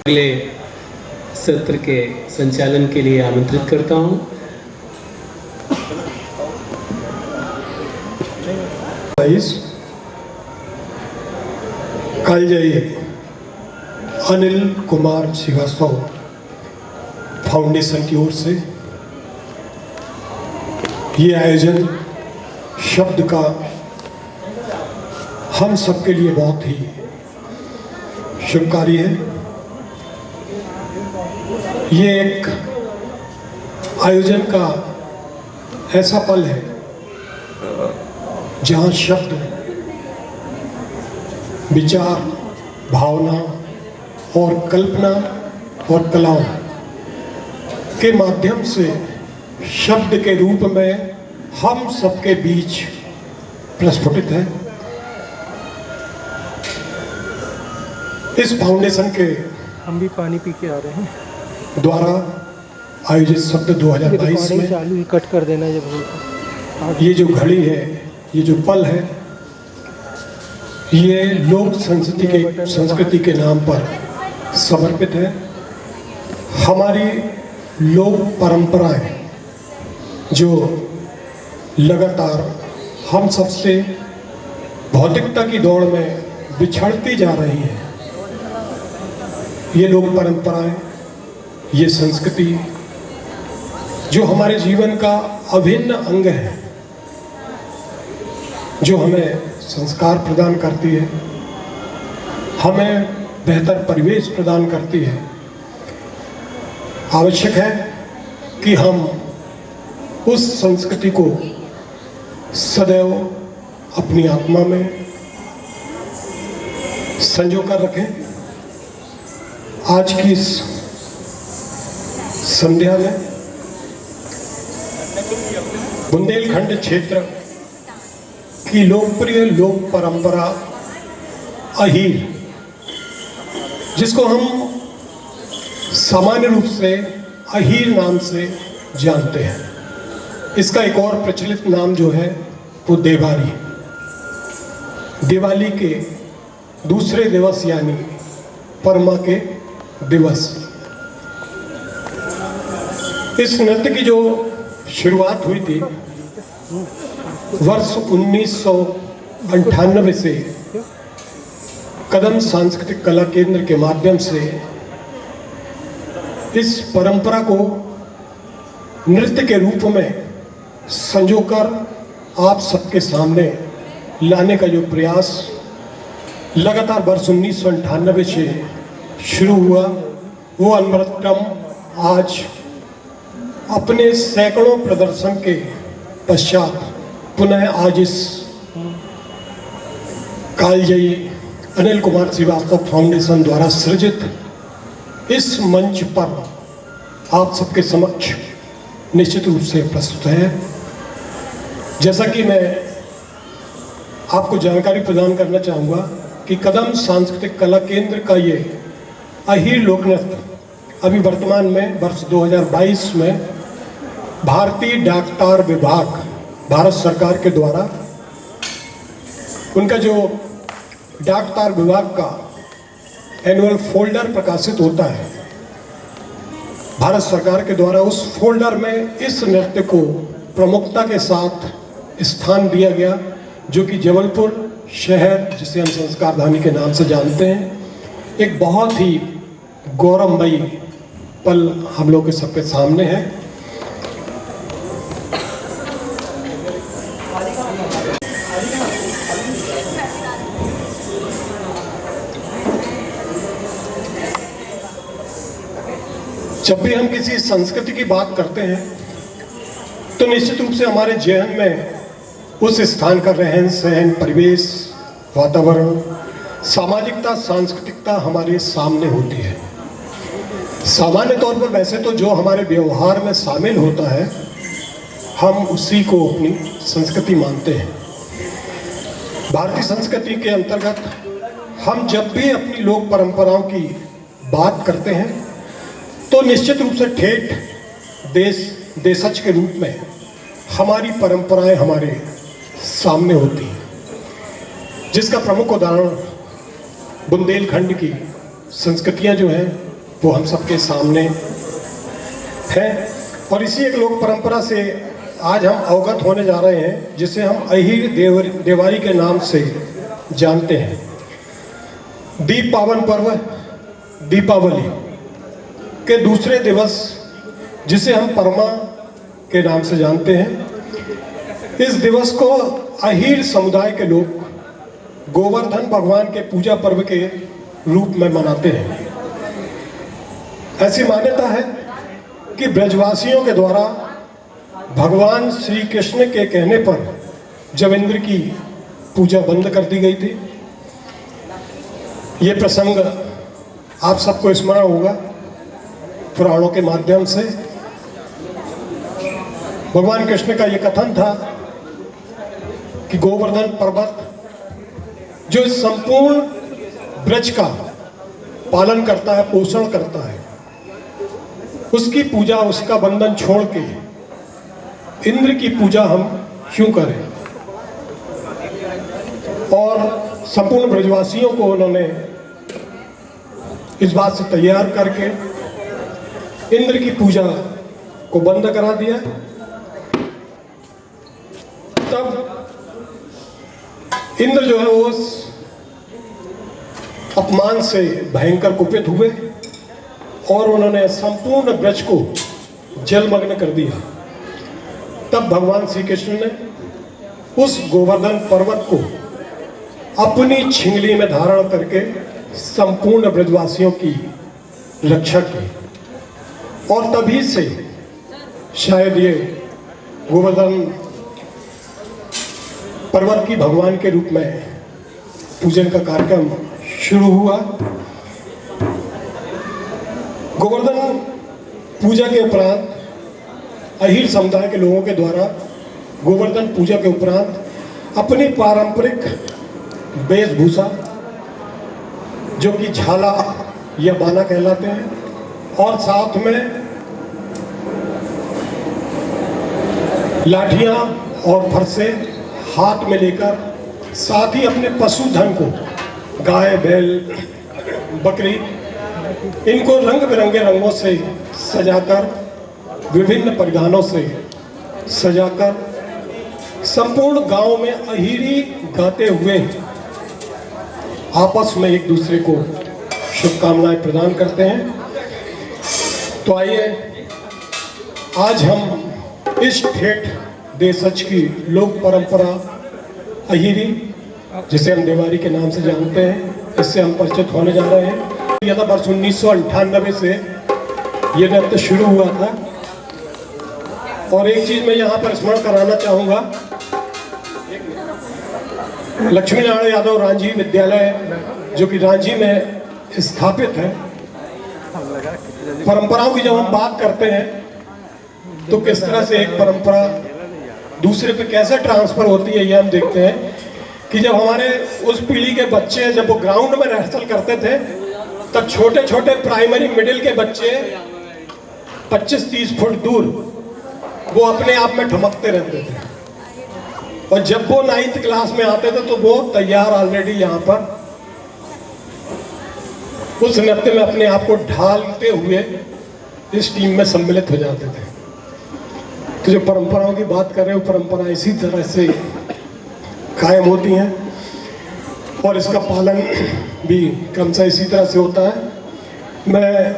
अगले सत्र के संचालन के लिए आमंत्रित करता हूँ।
कल जय अनिल कुमार श्रीवास्तव फाउंडेशन की ओर से ये आयोजन शब्द का हम सबके लिए बहुत ही शुभकारी है। ये एक आयोजन का ऐसा पल है जहाँ शब्द, विचार, भावना और कल्पना और कलाओं के माध्यम से शब्द के रूप में हम सबके बीच प्रस्फुटित है। इस फाउंडेशन के
हम भी पानी पी के आ रहे हैं
द्वारा आयोजित शब्द 2022 में
चालू ही कट कर देना जब
ये जो घड़ी है, ये जो पल है, ये लोक संस्कृति के नाम पर समर्पित है। हमारी लोक परंपराएं जो लगातार हम सबसे भौतिकता की दौड़ में बिछड़ती जा रही हैं। ये लोक परंपराएं, ये संस्कृति जो हमारे जीवन का अभिन्न अंग है, जो हमें संस्कार प्रदान करती है, हमें बेहतर परिवेश प्रदान करती है। आवश्यक है कि हम उस संस्कृति को सदैव अपनी आत्मा में संजो कर रखें। आज की इस संध्या में बुंदेलखंड क्षेत्र की लोकप्रिय लोक परंपरा अहीर, जिसको हम सामान्य रूप से अहीर नाम से जानते हैं, इसका एक और प्रचलित नाम जो है वो देवारी, दिवाली के दूसरे दिवस यानी परमा के दिवस। इस नृत्य की जो शुरुआत हुई थी वर्ष 1998 से कदम सांस्कृतिक कला केंद्र के माध्यम से इस परंपरा को नृत्य के रूप में संजोकर आप सबके सामने लाने का जो प्रयास लगातार वर्ष 1998 से शुरू हुआ, वो अनवरतम आज अपने सैकड़ों प्रदर्शन के पश्चात पुनः आज इस कालजयी अनिल कुमार श्रीवास्तव फाउंडेशन द्वारा सृजित इस मंच पर आप सबके समक्ष निश्चित रूप से प्रस्तुत है। जैसा कि मैं आपको जानकारी प्रदान करना चाहूँगा कि कदम सांस्कृतिक कला केंद्र का ये अहीर लोक नृत्य अभी वर्तमान में वर्ष 2022 में भारतीय डाक तार विभाग भारत सरकार के द्वारा उनका जो डाक तार विभाग का एनुअल फोल्डर प्रकाशित होता है, भारत सरकार के द्वारा उस फोल्डर में इस नृत्य को प्रमुखता के साथ स्थान दिया गया, जो कि जबलपुर शहर, जिसे हम संस्कार धानी के नाम से जानते हैं, एक बहुत ही गौरवमयी पल हम लोग के सबके सामने है। जब भी हम किसी संस्कृति की बात करते हैं तो निश्चित रूप से हमारे जहन में उस स्थान का रहन सहन, परिवेश, वातावरण, सामाजिकता, सांस्कृतिकता हमारे सामने होती है। सामान्य तौर पर वैसे तो जो हमारे व्यवहार में शामिल होता है हम उसी को अपनी संस्कृति मानते हैं। भारतीय संस्कृति के अंतर्गत हम जब भी अपनी लोक परंपराओं की बात करते हैं तो निश्चित रूप से ठेठ देशज के रूप में हमारी परंपराएं हमारे सामने होती हैं, जिसका प्रमुख उदाहरण बुंदेलखंड की संस्कृतियां जो हैं वो हम सबके सामने हैं। और इसी एक लोक परंपरा से आज हम अवगत होने जा रहे हैं, जिसे हम अहीर देवारी के नाम से जानते हैं। दीप पावन पर्व दीपावली के दूसरे दिवस, जिसे हम परमा के नाम से जानते हैं, इस दिवस को अहीर समुदाय के लोग गोवर्धन भगवान के पूजा पर्व के रूप में मनाते हैं। ऐसी मान्यता है कि ब्रजवासियों के द्वारा भगवान श्री कृष्ण के कहने पर जब इंद्र की पूजा बंद कर दी गई थी, ये प्रसंग आप सबको स्मरण होगा पुराणों के माध्यम से। भगवान कृष्ण का ये कथन था कि गोवर्धन पर्वत जो इस संपूर्ण ब्रज का पालन करता है, पोषण करता है, उसकी पूजा, उसका बंधन छोड़ के इंद्र की पूजा हम क्यों करें। और संपूर्ण ब्रजवासियों को उन्होंने इस बात से तैयार करके इंद्र की पूजा को बंद करा दिया। तब इंद्र जो है वो अपमान से भयंकर कुपित हुए और उन्होंने संपूर्ण ब्रज को जलमग्न कर दिया। तब भगवान श्री कृष्ण ने उस गोवर्धन पर्वत को अपनी छिंगली में धारण करके संपूर्ण ब्रजवासियों की रक्षा की और तभी से शायद ये गोवर्धन पर्वत की भगवान के रूप में पूजन का कार्यक्रम शुरू हुआ। गोवर्धन पूजा के उपरांत अहीर समुदाय के लोगों के द्वारा गोवर्धन पूजा के उपरांत अपनी पारंपरिक वेशभूषा जो कि झाला या बाना कहलाते हैं और साथ में लाठियां और फरसे हाथ में लेकर साथ ही अपने पशुधन को गाय बैल बकरी इनको रंग बिरंगे रंगों से सजाकर विभिन्न परिधानों से सजाकर संपूर्ण गांव में अहीरी गाते हुए आपस में एक दूसरे को शुभकामनाएं प्रदान करते हैं। तो आइए आज हम इस ठेठ देशज की लोक परंपरा अहीरी जिसे हम देवारी के नाम से जानते हैं इससे हम परिचित होने जा रहे हैं। यह था वर्ष 1998 से ये नृत्य शुरू हुआ था और एक चीज मैं यहाँ पर स्मरण कराना चाहूँगा, लक्ष्मी नारायण यादव रांझी विद्यालय जो कि रांझी में स्थापित है, परंपराओं की जब हम बात करते हैं तो किस तरह से एक परंपरा दूसरे पे कैसे ट्रांसफर होती है ये हम देखते हैं कि जब हमारे उस पीढ़ी के बच्चे जब वो ग्राउंड में रिहर्सल करते थे तब छोटे छोटे प्राइमरी मिडिल के बच्चे 25-30 फुट दूर वो अपने आप में ठमकते रहते थे और जब वो 9th क्लास में आते थे तो वो तैयार ऑलरेडी यहाँ पर उस नृत्य में अपने आप को ढालते हुए इस टीम में सम्मिलित हो जाते थे। तो जो परंपराओं की बात कर रहे हो परंपरा इसी तरह से कायम होती हैं और इसका पालन भी क्रमशः इसी तरह से होता है। मैं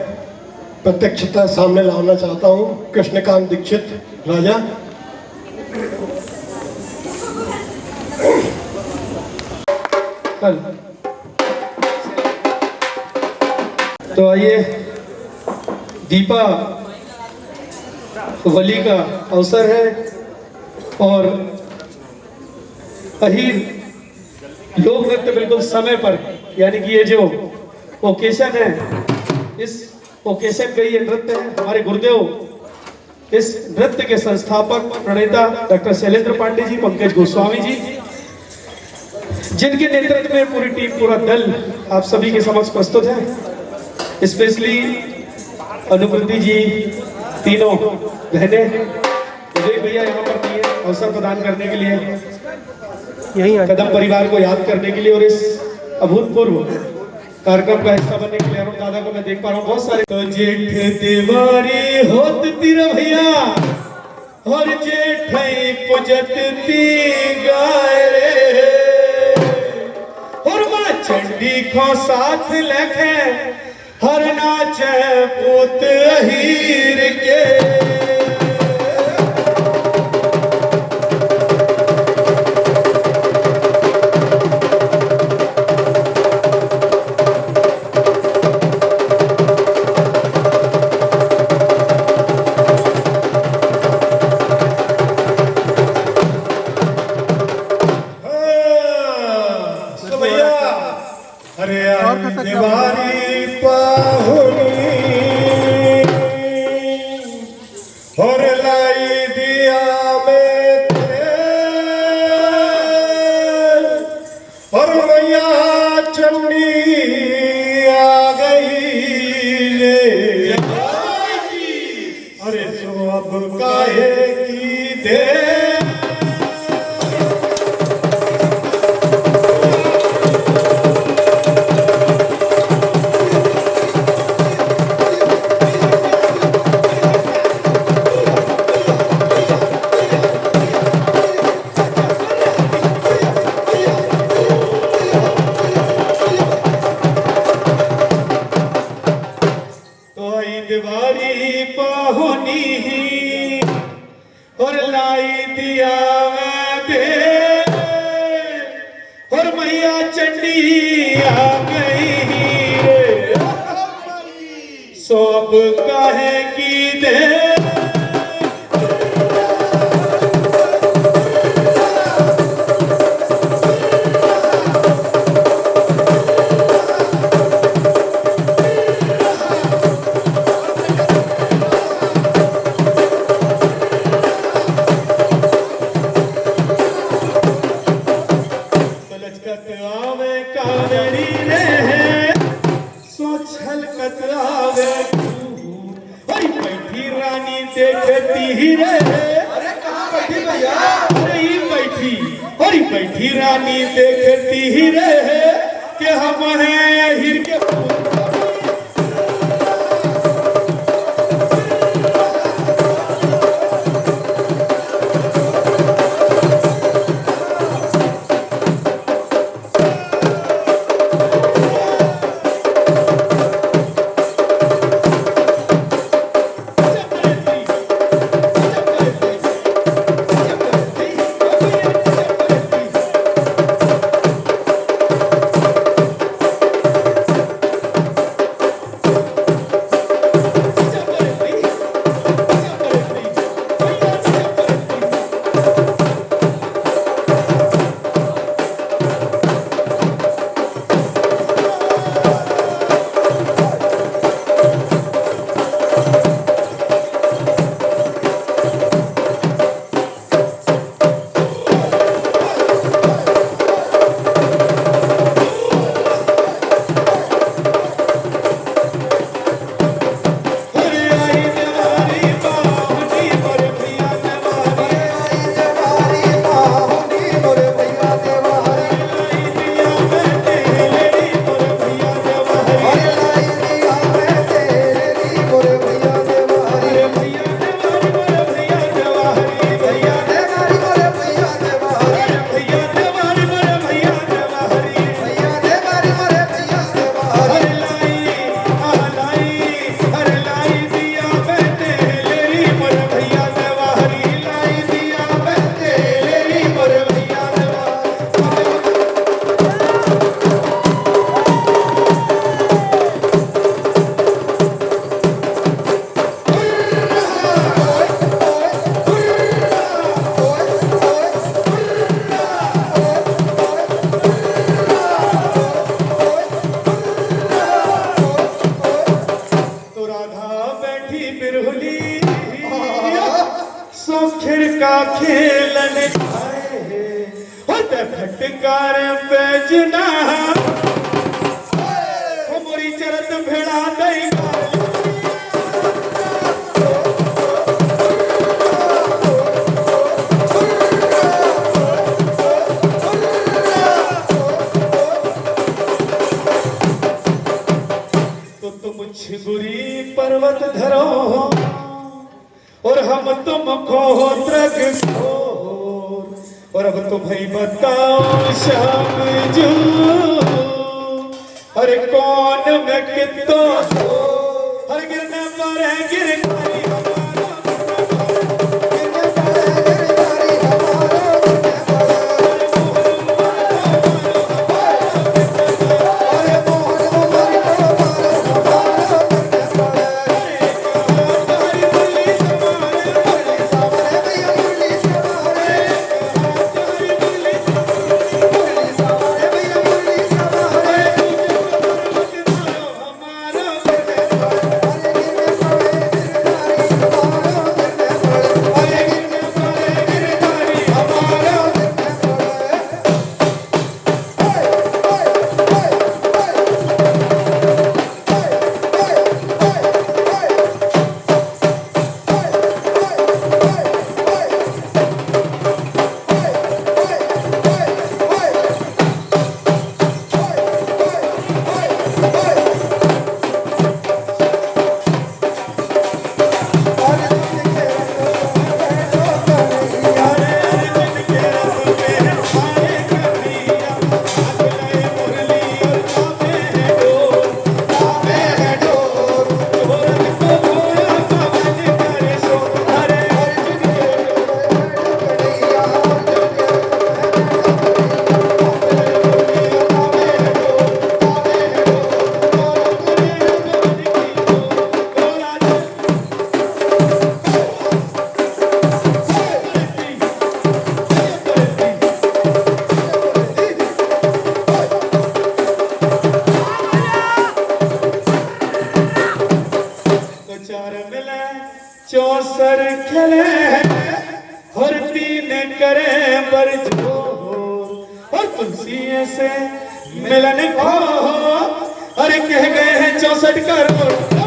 प्रत्यक्षता सामने लाना चाहता हूँ कृष्णकांत दीक्षित राजा।
तो आइए दीपा वली का अवसर है और अहीर लोक नृत्य बिल्कुल समय पर यानी कि ये जो ओकेशन है इस ओकेशन का ये नृत्य है। हमारे गुरुदेव इस नृत्य के संस्थापक प्रणेता डॉक्टर शैलेंद्र पांडे जी, पंकज गोस्वामी जी, जिनके नेतृत्व में पूरी टीम पूरा दल आप सभी के समक्ष प्रस्तुत है। स्पेशली अनुकृति जी, तीनों बहने, विजय भैया यहाँ पर दिए अवसर प्रदान करने के लिए, यही कदम परिवार को याद करने के लिए और इस अभूतपूर्व कार्यक्रम का हिस्सा बनने के लिए अरुण दादा को मैं देख पा रहा हूँ बहुत सारे। तो जेठ दिवारी होत तीर भैया और जेठ पुजत ती गाय रे और माँ चंडी को साथ लेके हर नाचे पुत अहीर के।
दिवारी पाहुनी और लाई दिया में और मैया चंडी आ गई रे। अरे सो अब काहे की दे
दिवारी पाहुनी और लाई दिया दे और मैया चंडी आ गई सो अब काहे की दे बैठी रानी देखती ही रहे कि हम हैं हीर के का खेलन फटकार बेजना मोरी चरत भेड़ा दई तो तुम छिगुरी पर्वत धरो और हम तुमको त्रग को और अब तो भाई बताओ शाम जो अरे कौन मैं कितो हर गिरने पर है गिरकारी चार मिले चौसर खिले और तीन करे बरजो और तुलसी से मिलन खो अरे कह गए हैं 64 करोड़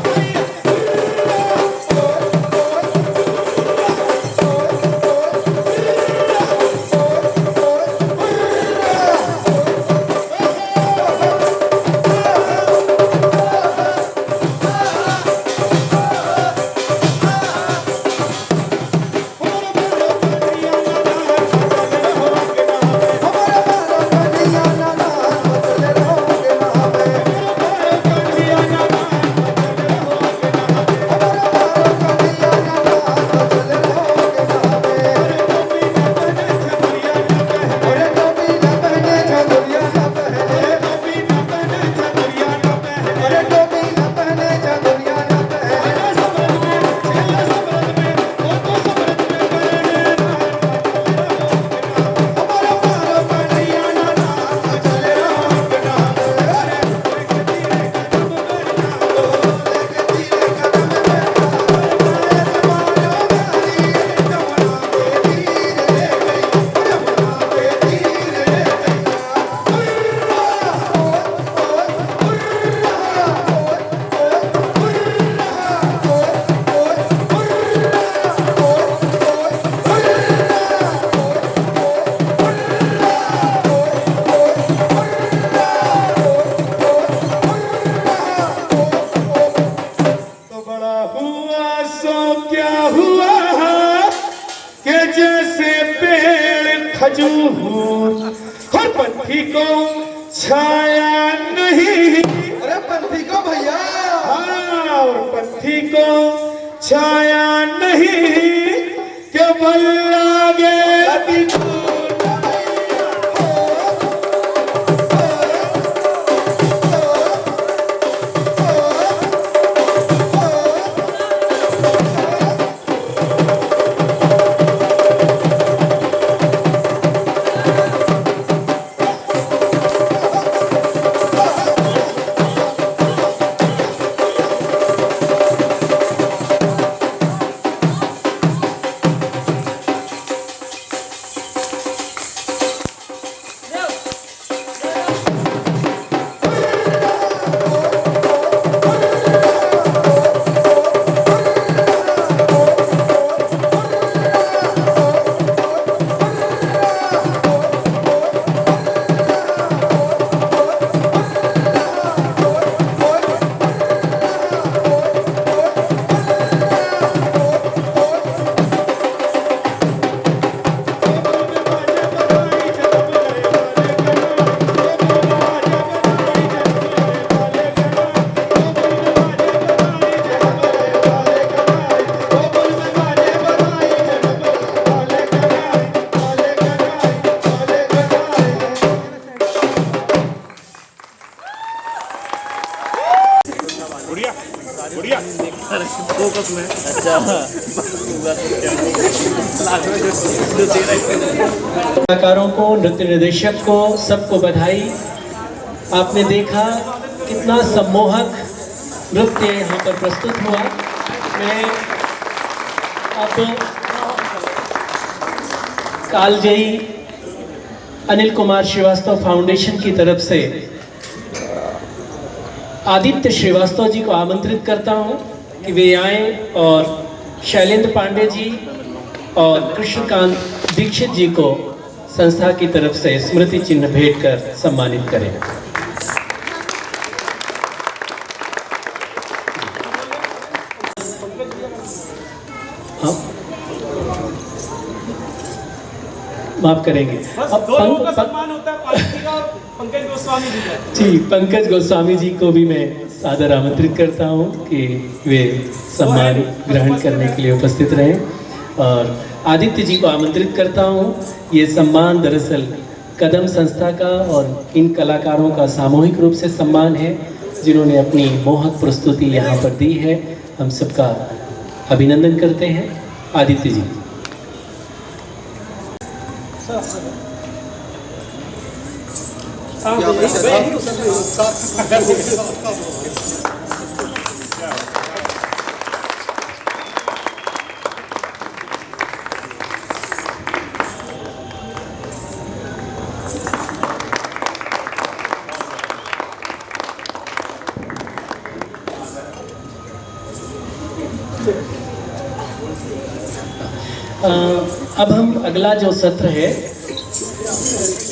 और पंथी को छाया नहीं
अरे पंथी को भैया
हाँ और पंथी को छाया नहीं केवल लागे
कलाकारों को, नृत्य निर्देशक को, सबको बधाई। आपने देखा कितना सम्मोहक नृत्य यहाँ पर प्रस्तुत हुआ। मैं अब कालजयी अनिल कुमार श्रीवास्तव फाउंडेशन की तरफ से आदित्य श्रीवास्तव जी को आमंत्रित करता हूँ कि वे आएँ और शैलेंद्र पांडे जी और कृष्णकांत दीक्षित जी को संस्था की तरफ से स्मृति चिन्ह भेंट कर सम्मानित करें। माफ करेंगे।
पंकज गोस्वामी जी
जी, पंकज गोस्वामी जी को भी मैं सादर आमंत्रित करता हूं कि वे सम्मान ग्रहण करने के लिए उपस्थित रहें। और आदित्य जी को आमंत्रित करता हूं। ये सम्मान दरअसल कदम संस्था का और इन कलाकारों का सामूहिक रूप से सम्मान है जिन्होंने अपनी मोहक प्रस्तुति यहाँ पर दी है। हम सबका अभिनंदन करते हैं। आदित्य जी। अब हम अगला जो सत्र है